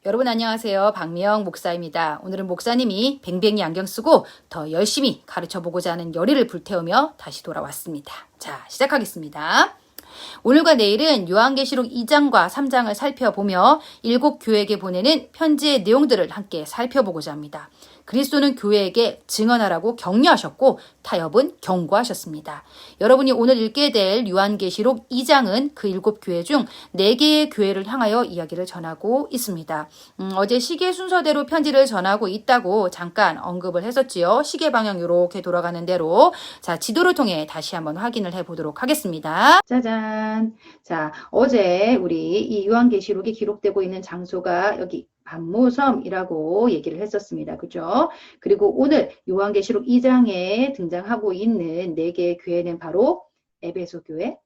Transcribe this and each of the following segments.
여러분 안녕하세요. 박미영 목사입니다. 오늘은 목사님이 뱅뱅이 안경 쓰고 더 열심히 가르쳐보고자 하는 열의를 불태우며 다시 돌아왔습니다. 자, 시작하겠습니다. 오늘과 내일은 요한계시록 2장과 3장을 살펴보며 7교회에게 보내는 편지의 내용들을 함께 살펴보고자 합니다. 그리스도는 교회에게 증언하라고 격려하셨고 타협은 경고하셨습니다. 여러분이 오늘 읽게 될 요한계시록 2장은 그 7교회 중 4개의 교회를 향하여 이야기를 전하고 있습니다. 어제 시계 순서대로 편지를 전하고 있다고 잠깐 언급을 했었지요. 시계 방향 이렇게 돌아가는 대로. 자, 지도를 통해 다시 한번 확인을 해보도록 하겠습니다. 짜잔. 자, 어제 우리 이 요한계시록이 기록되고 있는 장소가 여기 반모섬이라고 얘기를 했었습니다. 그죠? 그리고 오늘 요한계시록 2장에 등장하고 있는 4개의 교회는 바로 에베소 교회,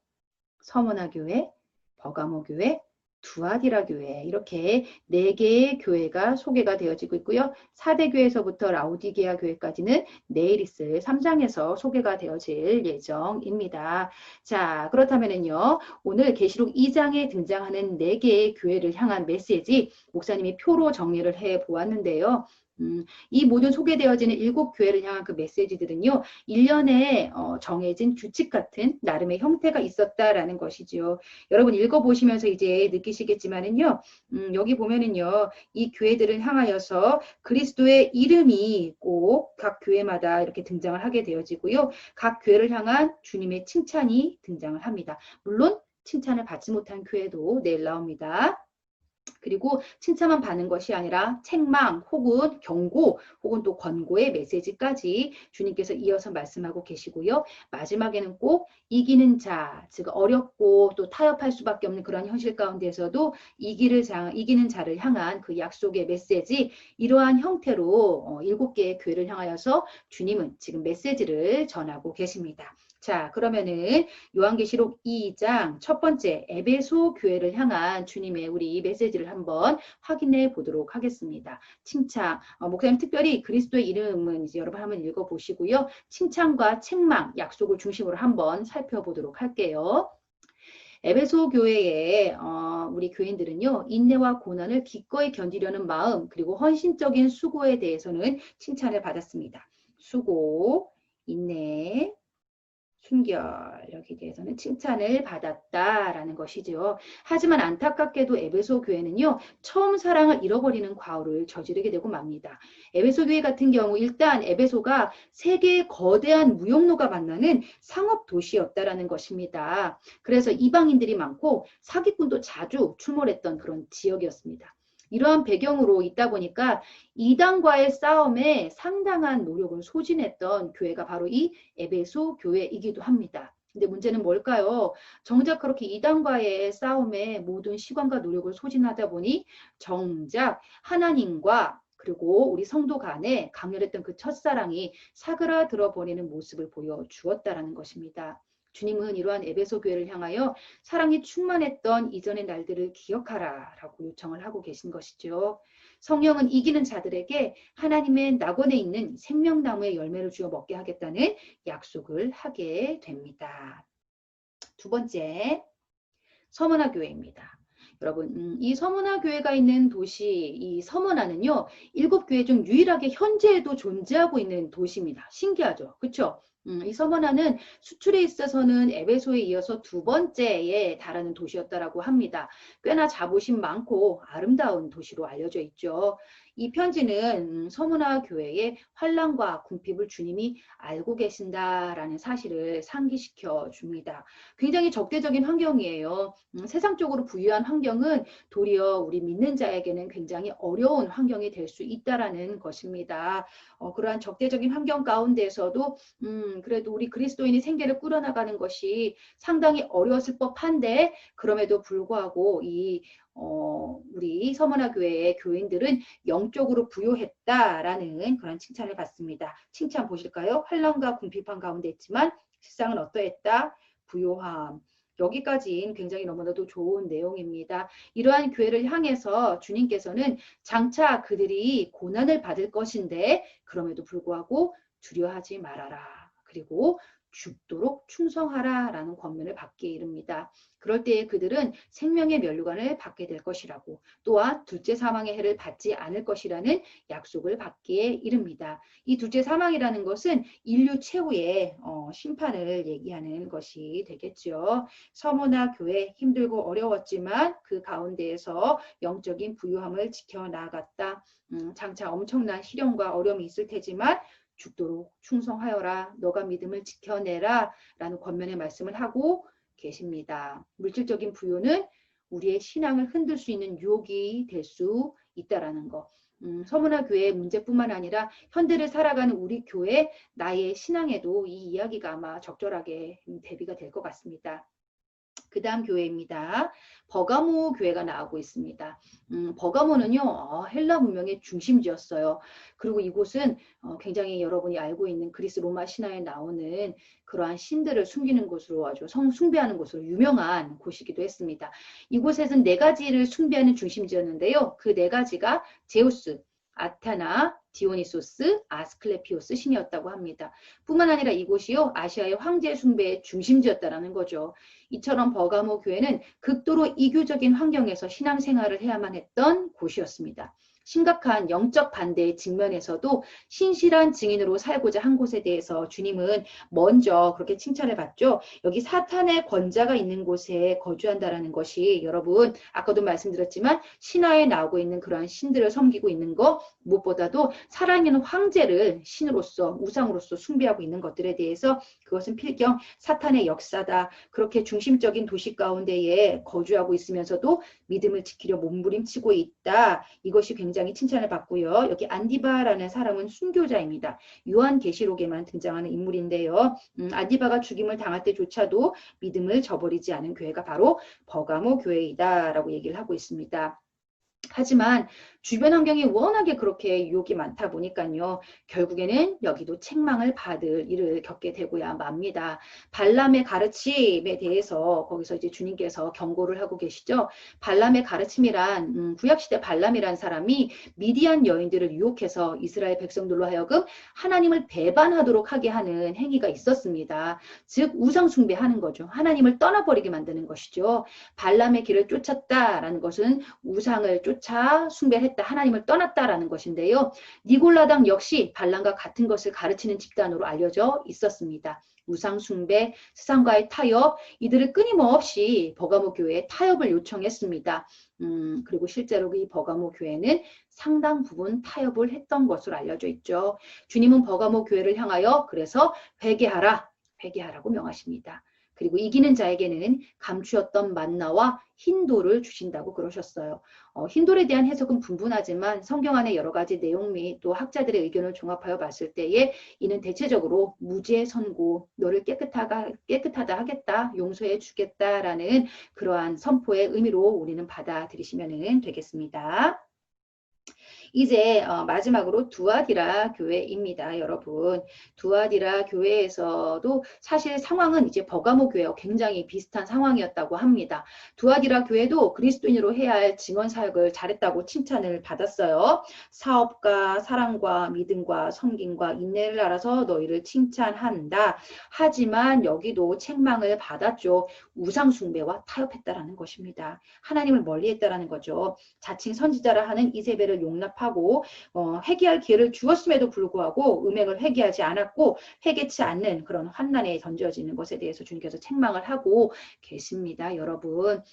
서머나 교회, 버가모 교회, 두아디라 교회 이렇게 4개의 교회가 소개가 되어지고 있고요. 4대 교회에서부터 라오디게아 교회까지는 내일 있을 3장에서 소개가 되어질 예정입니다. 자, 그렇다면은요. 오늘 계시록 2장에 등장하는 4개의 교회를 향한 메시지 목사님이 표로 정리를 해 보았는데요. 이 모든 소개되어지는 7교회를 향한 그 메시지들은요. 1년에 정해진 규칙 같은 나름의 형태가 있었다라는 것이죠. 여러분 읽어보시면서 이제 느끼시겠지만은요. 여기 보면은요. 이 교회들을 향하여서 그리스도의 이름이 꼭 각 교회마다 이렇게 등장을 하게 되어지고요. 각 교회를 향한 주님의 칭찬이 등장을 합니다. 물론 칭찬을 받지 못한 교회도 내일 나옵니다. 그리고 칭찬만 받는 것이 아니라 책망 혹은 경고 혹은 또 권고의 메시지까지 주님께서 이어서 말씀하고 계시고요. 마지막에는 꼭 이기는 자, 즉 어렵고 또 타협할 수밖에 없는 그런 현실 가운데서도 이기는 자를 향한 그 약속의 메시지 이러한 형태로 7개의 교회를 향하여서 주님은 지금 메시지를 전하고 계십니다. 자, 그러면은 요한계시록 2장 첫 번째 에베소 교회를 향한 주님의 우리 메시지를 한번 확인해 보도록 하겠습니다. 칭찬, 목사님 특별히 그리스도의 이름은 이제 여러분 한번 읽어보시고요. 칭찬과 책망, 약속을 중심으로 한번 살펴보도록 할게요. 에베소 교회의 우리 교인들은요. 인내와 고난을 기꺼이 견디려는 마음 그리고 헌신적인 수고에 대해서는 칭찬을 받았습니다. 수고, 인내, 순결 여기에 대해서는 칭찬을 받았다라는 것이죠. 하지만 안타깝게도 에베소 교회는요. 처음 사랑을 잃어버리는 과오를 저지르게 되고 맙니다. 에베소 교회 같은 경우 일단 에베소가 세계의 거대한 무역로가 만나는 상업 도시였다라는 것입니다. 그래서 이방인들이 많고 사기꾼도 자주 출몰했던 그런 지역이었습니다. 이러한 배경으로 있다 보니까 이단과의 싸움에 상당한 노력을 소진했던 교회가 바로 이 에베소 교회이기도 합니다. 근데 문제는 뭘까요? 정작 그렇게 이단과의 싸움에 모든 시간과 노력을 소진하다 보니 정작 하나님과 그리고 우리 성도 간에 강렬했던 그 첫사랑이 사그라들어 버리는 모습을 보여주었다라는 것입니다. 주님은 이러한 에베소 교회를 향하여 사랑이 충만했던 이전의 날들을 기억하라 라고 요청을 하고 계신 것이죠. 성령은 이기는 자들에게 하나님의 낙원에 있는 생명나무의 열매를 주어 먹게 하겠다는 약속을 하게 됩니다. 두 번째, 서머나 교회입니다. 여러분, 이 서머나 교회가 있는 도시, 이 서머나는요, 7교회 중 유일하게 현재에도 존재하고 있는 도시입니다. 신기하죠? 그렇죠? 이 서머나는 수출에 있어서는 에베소에 이어서 2번째에 달하는 도시였다라고 합니다. 꽤나 자부심 많고 아름다운 도시로 알려져 있죠. 이 편지는 서머나 교회의 환난과 궁핍을 주님이 알고 계신다라는 사실을 상기시켜 줍니다. 굉장히 적대적인 환경이에요. 세상적으로 부유한 환경은 도리어 우리 믿는 자에게는 굉장히 어려운 환경이 될 수 있다라는 것입니다. 그러한 적대적인 환경 가운데서도 그래도 우리 그리스도인이 생계를 꾸려나가는 것이 상당히 어려웠을 법한데 그럼에도 불구하고 우리 서머나 교회의 교인들은 영적으로 부요했다라는 그런 칭찬을 받습니다. 칭찬 보실까요? 환난과 궁핍한 가운데 있지만 세상은 어떠했다? 부요함. 여기까지는 굉장히 너무나도 좋은 내용입니다. 이러한 교회를 향해서 주님께서는 장차 그들이 고난을 받을 것인데 그럼에도 불구하고 두려워하지 말아라. 그리고 죽도록 충성하라 라는 권면을 받기에 이릅니다. 그럴 때에 그들은 생명의 면류관을 받게 될 것이라고, 또한 둘째 사망의 해를 받지 않을 것이라는 약속을 받기에 이릅니다. 이 둘째 사망이라는 것은 인류 최후의 심판을 얘기하는 것이 되겠죠. 서머나 교회 힘들고 어려웠지만 그 가운데에서 영적인 부유함을 지켜나갔다. 장차 엄청난 시련과 어려움이 있을 테지만 죽도록 충성하여라. 너가 믿음을 지켜내라. 라는 권면의 말씀을 하고 계십니다. 물질적인 부유는 우리의 신앙을 흔들 수 있는 유혹이 될 수 있다라는 거. 서문화 교회의 문제뿐만 아니라 현대를 살아가는 우리 교회 나의 신앙에도 이 이야기가 아마 적절하게 대비가 될 것 같습니다. 그 다음 교회입니다. 버가모 교회가 나오고 있습니다. 버가모는요, 헬라 문명의 중심지였어요. 그리고 이곳은 굉장히 여러분이 알고 있는 그리스 로마 신화에 나오는 그러한 신들을 숨기는 곳으로 아주 숭배하는 곳으로 유명한 곳이기도 했습니다. 이곳에서는 네 가지를 숭배하는 중심지였는데요. 그 네 가지가 제우스, 아테나, 디오니소스, 아스클레피오스 신이었다고 합니다. 뿐만 아니라 이곳이요, 아시아의 황제 숭배의 중심지였다라는 거죠. 이처럼 버가모 교회는 극도로 이교적인 환경에서 신앙생활을 해야만 했던 곳이었습니다. 심각한 영적 반대의 직면에서도 신실한 증인으로 살고자 한 곳에 대해서 주님은 먼저 그렇게 칭찬을 받죠. 여기 사탄의 권자가 있는 곳에 거주한다라는 것이 여러분 아까도 말씀드렸지만 신화에 나오고 있는 그러한 신들을 섬기고 있는 것, 무엇보다도 살아있는 황제를 신으로서 우상으로서 숭배하고 있는 것들에 대해서 그것은 필경 사탄의 역사다. 그렇게 중심적인 도시 가운데에 거주하고 있으면서도 믿음을 지키려 몸부림치고 있다. 이것이 굉장히 칭찬을 받고요. 여기 안디바라는 사람은 순교자입니다. 요한계시록에만 등장하는 인물인데요. 안디바가 죽임을 당할 때조차도 믿음을 저버리지 않은 교회가 바로 버가모 교회이다라고 얘기를 하고 있습니다. 하지만 주변 환경이 워낙에 그렇게 유혹이 많다 보니까요. 결국에는 여기도 책망을 받을 일을 겪게 되고야 맙니다. 발람의 가르침에 대해서 거기서 이제 주님께서 경고를 하고 계시죠. 발람의 가르침이란 구약시대 발람이란 사람이 미디안 여인들을 유혹해서 이스라엘 백성들로 하여금 하나님을 배반하도록 하게 하는 행위가 있었습니다. 즉 우상 숭배하는 거죠. 하나님을 떠나버리게 만드는 것이죠. 발람의 길을 쫓았다라는 것은 우상을 쫓아 숭배했다. 하나님을 떠났다라는 것인데요. 니골라당 역시 발람과 같은 것을 가르치는 집단으로 알려져 있었습니다. 우상 숭배, 세상과의 타협, 이들을 끊임없이 버가모 교회에 타협을 요청했습니다. 그리고 실제로 이 버가모 교회는 상당 부분 타협을 했던 것으로 알려져 있죠. 주님은 버가모 교회를 향하여 그래서 회개하라고 명하십니다. 그리고 이기는 자에게는 감추었던 만나와 흰돌을 주신다고 그러셨어요. 흰돌에 대한 해석은 분분하지만 성경 안의 여러 가지 내용 및 또 학자들의 의견을 종합하여 봤을 때에 이는 대체적으로 무죄 선고, 너를 깨끗하다 하겠다, 용서해 주겠다라는 그러한 선포의 의미로 우리는 받아들이시면 되겠습니다. 이제 마지막으로 두아디라 교회입니다. 여러분. 두아디라 교회에서도 사실 상황은 이제 버가모 교회와 굉장히 비슷한 상황이었다고 합니다. 두아디라 교회도 그리스도인으로 해야 할 증언 사역을 잘했다고 칭찬을 받았어요. 사업과 사랑과 믿음과 섬김과 인내를 알아서 너희를 칭찬한다. 하지만 여기도 책망을 받았죠. 우상 숭배와 타협했다라는 것입니다. 하나님을 멀리했다라는 거죠. 자칭 선지자라 하는 이세벨을 용납하고 회개할 기회를 주었음에도 불구하고 음행을 회개하지 않았고 회개치 않는 그런 환난에 던져지는 것에 대해서 주님께서 책망을 하고 계십니다. 여러분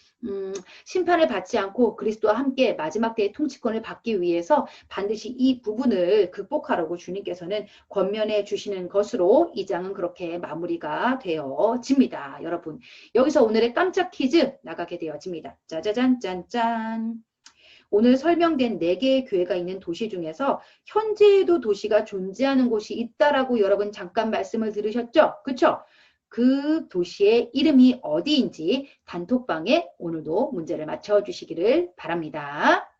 심판을 받지 않고 그리스도와 함께 마지막 때의 통치권을 받기 위해서 반드시 이 부분을 극복하라고 주님께서는 권면해 주시는 것으로 이 장은 그렇게 마무리가 되어집니다. 여러분 여기서 오늘의 깜짝 퀴즈 나가게 되어집니다. 짜자잔 짠짠. 오늘 설명된 4개의 교회가 있는 도시 중에서 현재에도 도시가 존재하는 곳이 있다라고 여러분 잠깐 말씀을 들으셨죠? 그렇죠? 그 도시의 이름이 어디인지 단톡방에 오늘도 문제를 맞춰주시기를 바랍니다.